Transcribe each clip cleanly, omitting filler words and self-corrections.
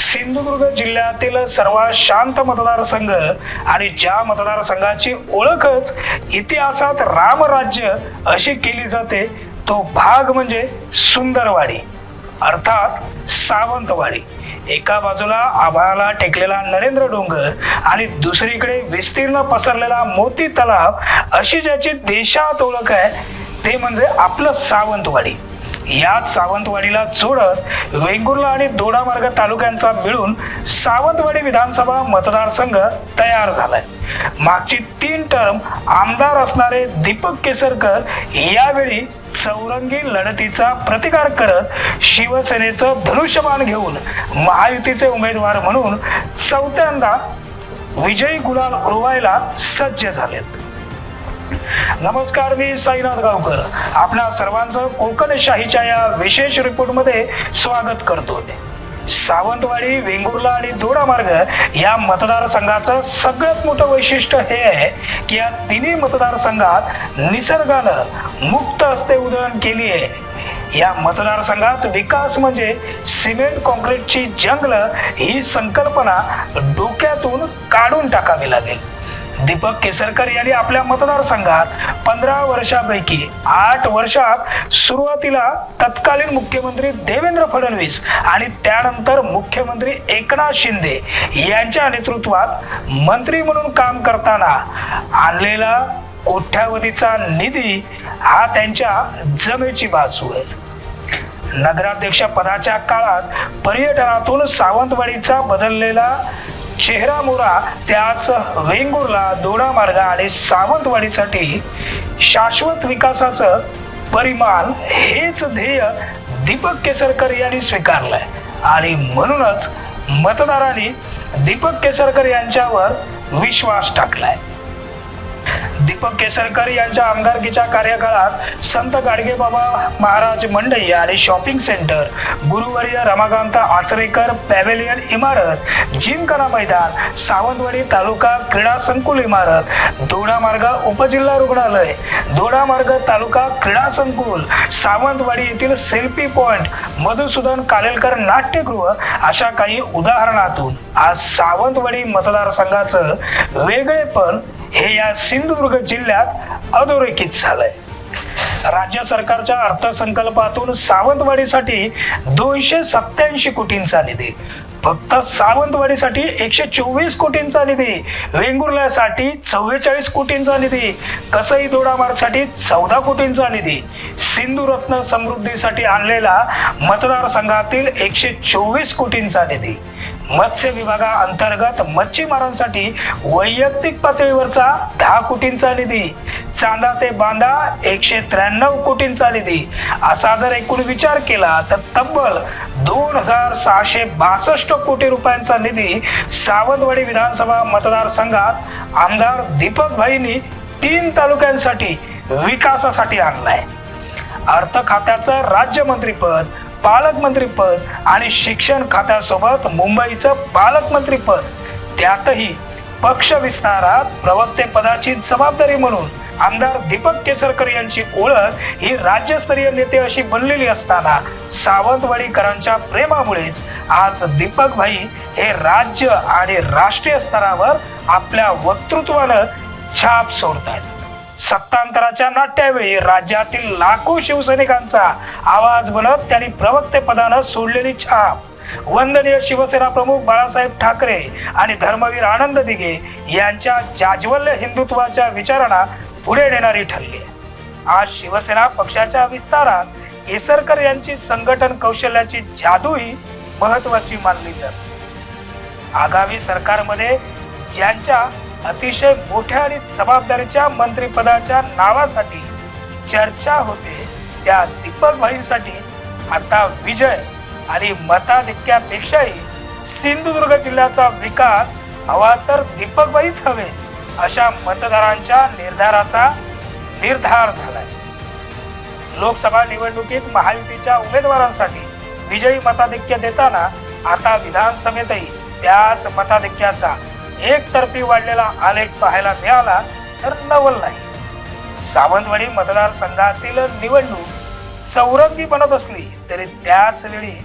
सिंधुदुर्ग जिल्ह्यातील सर्वात शांत मतदारसंघ आणि ज्या मतदारसंघाची ओळखच इतिहासात रामराज्य अशी केली जाते तो भाग म्हणजे सुंदरवाडी अर्थात सावंतवाडी। एका बाजूला आभाळाला टेकलेला नरेंद्र डोंगर आणि दुसरीकडे विस्तीर्ण पसरलेला मोती तलाव अशी ज्याची देशात ओळख आहे ते म्हणजे आपलं सावंतवाडी। याच सावंतवाडीला जोडत वेंगुर्ला आणि दोडामार्ग तालुक्यांचा मिळून सावंतवाडी विधानसभा मतदारसंघ तयार झालाय। मागची 3 टर्म आमदार असणारे दीपक केसरकर यावेळी चौरंगी लढतीचा प्रतिकार करत शिवसेनेचं धनुष्यबाण घेऊन महायुतीचे उमेदवार म्हणून चौथ्यांदा विजयी गुलाल उडवायला सज्ज झालेत। नमस्कार, मी साईनाथ गावकर आपल्या सर्वांचं कोकणशाहीच्या या विशेष रिपोर्ट मध्ये स्वागत करतो। सावंतवाडी, वेंगुर्ला आणि दोडामार्ग या मतदारसंघाचं सगळ्यात मोठं वैशिष्ट्य हे आहे की या तिन्ही मतदारसंघात निसर्गानं मुक्त हस्ते उधळण केली आहे। या मतदारसंघात विकास म्हणजे सिमेंट कॉन्क्रीटची जंगलं ही संकल्पना डोक्यातून काढून टाकावी लागेल। दीपक केसरकर यांनी आपल्या मतदारसंघात 15 वर्षापैकी 8 वर्षात सुरुवातीला तत्कालीन मुख्यमंत्री देवेंद्र फडणवीस आणि त्यानंतर मुख्यमंत्री एकनाथ शिंदे यांच्या नेतृत्वात मंत्री म्हणून काम करताना आणलेला कोट्यावधीचा निधी हा त्यांच्या जमेची बाजू आहे। नगराध्यक्ष पदाच्या काळात पर्यटनातून सावंतवाडीचा बदललेला चेहरा मोरा त्याच वेंगुर्ला, दोडामार्ग आणि सावंतवाडीसाठी शाश्वत विकासाचं परिमाण हेच ध्येय दीपक केसरकर यांनी स्वीकारलंय आणि म्हणूनच मतदारांनी दीपक केसरकर यांच्यावर विश्वास टाकलाय। दीपक केसरकर यांच्या आमदारकीच्या कार्यकाळात संत गाडगेबाबा महाराज मंडई आणि शॉपिंग सेंटर, गुरुवर्य रमाकांत आचरेकर पॅव्हेलियन इमारत, जिमखाना मैदान, सावंतवाडी तालुका क्रीडा संकुल इमारत, दोडामार्ग उपजिल्हा रुग्णालय, दोडामार्ग तालुका क्रीडा संकुल, सावंतवाडी येथील सेल्फी पॉइंट, मधुसूदन कालेलकर नाट्यगृह अशा काही उदाहरणातून आज सावंतवाडी मतदारसंघाचं वेगळेपण हे या सिंधुदुर्ग जिल्ह्यात अधोरेखित झालंय। राज्य सरकारच्या अर्थसंकल्पातून सावंतवाडीसाठी 287 कोटींचा निधी, फक्त सावंतवाडीसाठी 124 कोटींचा निधी, वेंगुर्ल्यासाठी 44 कोटींचा निधी, कसई दोडामार्गसाठी 14 कोटींचा निधी, सिंधुरत्न समृद्धीसाठी आणलेला मतदारसंघातील 124 कोटींचा निधी, मत्स्य विभागाअंतर्गत मच्छीमारांसाठी वैयक्तिक पातळीवरचा 10 कोटींचा निधी, चांदा ते बांदा 193 कोटींचा निधी असा जर एकूण विचार केला तर तब्बल 2662 कोटी रुपयांचा निधी सावंतवाडी विधानसभा मतदारसंघात आमदार दीपक भाईंनी 3 तालुक्यांसाठी विकासासाठी आणलाय। अर्थ खात्याचं राज्यमंत्रीपद, पालकमंत्रीपद आणि शिक्षण खात्यासोबत मुंबईचं पालकमंत्रीपद, त्यातही पक्ष विस्तारात प्रवक्ते पदाची जबाबदारी म्हणून आमदार दीपक केसरकर यांची ओळख ही राज्यस्तरीय नेते अशी बनलेली असताना सावंतवाडीकरांच्या प्रेमामुळेच आज दीपक भाई हे राज्य आणि राष्ट्रीय स्तरावर आपल्या वक्तृत्वानं छाप सोडतात। सत्तांतराच्या नाट्यावेळी राज्यातील लाखो शिवसैनिकांचा आवाज बनत त्यांनी प्रवक्ते पदानं सोडलेली छाप वंदनीय शिवसेना प्रमुख बाळासाहेब ठाकरे आणि धर्मवीर आनंद दिघे यांच्या जाज्वल्य हिंदुत्वाच्या विचारांना पुढे नेणारी ठरली आहे। आज शिवसेना पक्षाच्या विस्तारात केसरकर यांची संघटन कौशल्याची जादू ही महत्वाची मानली जाते। आगामी सरकारमध्ये ज्यांच्या अतिशय मोठ्या आणि जबाबदारीच्या मंत्रिपदाच्या नावासाठी चर्चा होते त्या दीपक भाईंसाठी आता विजय आणि मताधिक्यापेक्षाही सिंधुदुर्ग जिल्ह्याचा विकास हवा तर दीपक भाईच हवे अशा मतदारांच्या निर्धाराचा निर्धार झालाय। लोकसभा निवडणुकीत महायुतीच्या उमेदवारांसाठी विजयी मताधिक्य देताना आता विधानसभेतही त्याच मताधिक्याचा एकतर्फी वाढलेला आलेख पाहायला मिळाला तर नवल नाही। सावंतवाडी मतदारसंघातील निवडणूक चौरंगी बनत असली तरी त्याच वेळी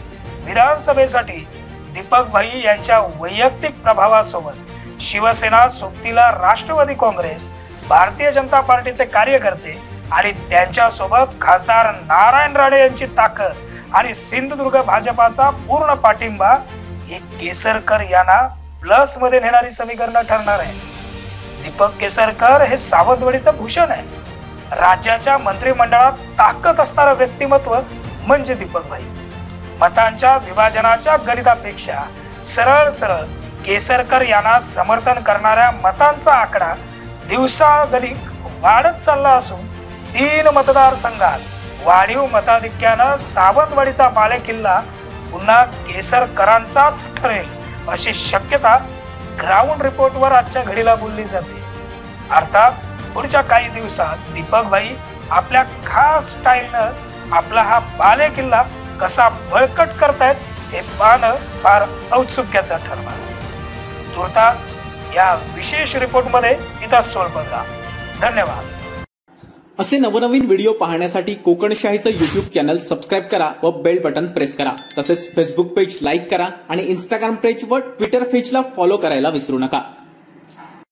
विधानसभेसाठी दीपक भाई यांच्या वैयक्तिक प्रभावासोबत शिवसेना सोबतीला राष्ट्रवादी काँग्रेस, भारतीय जनता पार्टीचे कार्यकर्ते आणि त्यांच्या सोबत खासदार नारायण राणे यांची ताकद आणि सिंधुदुर्ग भाजपाचा पूर्ण पाठिंबा ही केसरकर यांना प्लस मध्ये नेणारी समीकरण ठरणार आहे. दीपक केसरकर हे सावंतवाडीचं भूषण आहे. राज्याच्या मंत्रिमंडळात ताकद असणारं व्यक्तिमत्व म्हणजे दीपक भाई. मतांच्या विभाजनाच्या गणितापेक्षा सरळ सरळ केसरकर यांना समर्थन करणाऱ्या मतांचा आकडा दिवसागणिक वाढत चालला असून 3 मतदारसंघात वाढीव मताधिक्यानं सावंतवाडीचा बालेकिल्ला पुन्हा केसरकरांचाच ठरेल अशी शक्यता ग्राउंड रिपोर्टवर आजच्या घडीला बोलली जाते. अर्थात पुढच्या काही दिवसात दीपक भाई आपल्या खास स्टाईलनं आपला हा बालेकिल्ला कसा बळकट करतायत हे पाहणं फार औत्सुक्याचं ठरणार. तुर्तास या विशेष रिपोर्टमध्ये इथं सोडबद्रा. धन्यवाद. असे नवनवीन व्हिडिओ पाहण्यासाठी कोकणशाहीचं युट्यूब चॅनल सबस्क्राईब करा व बेल बटन प्रेस करा. तसेच फेसबुक पेज लाईक करा आणि इंस्टाग्राम पेज व ट्विटर पेजला फॉलो करायला विसरू नका.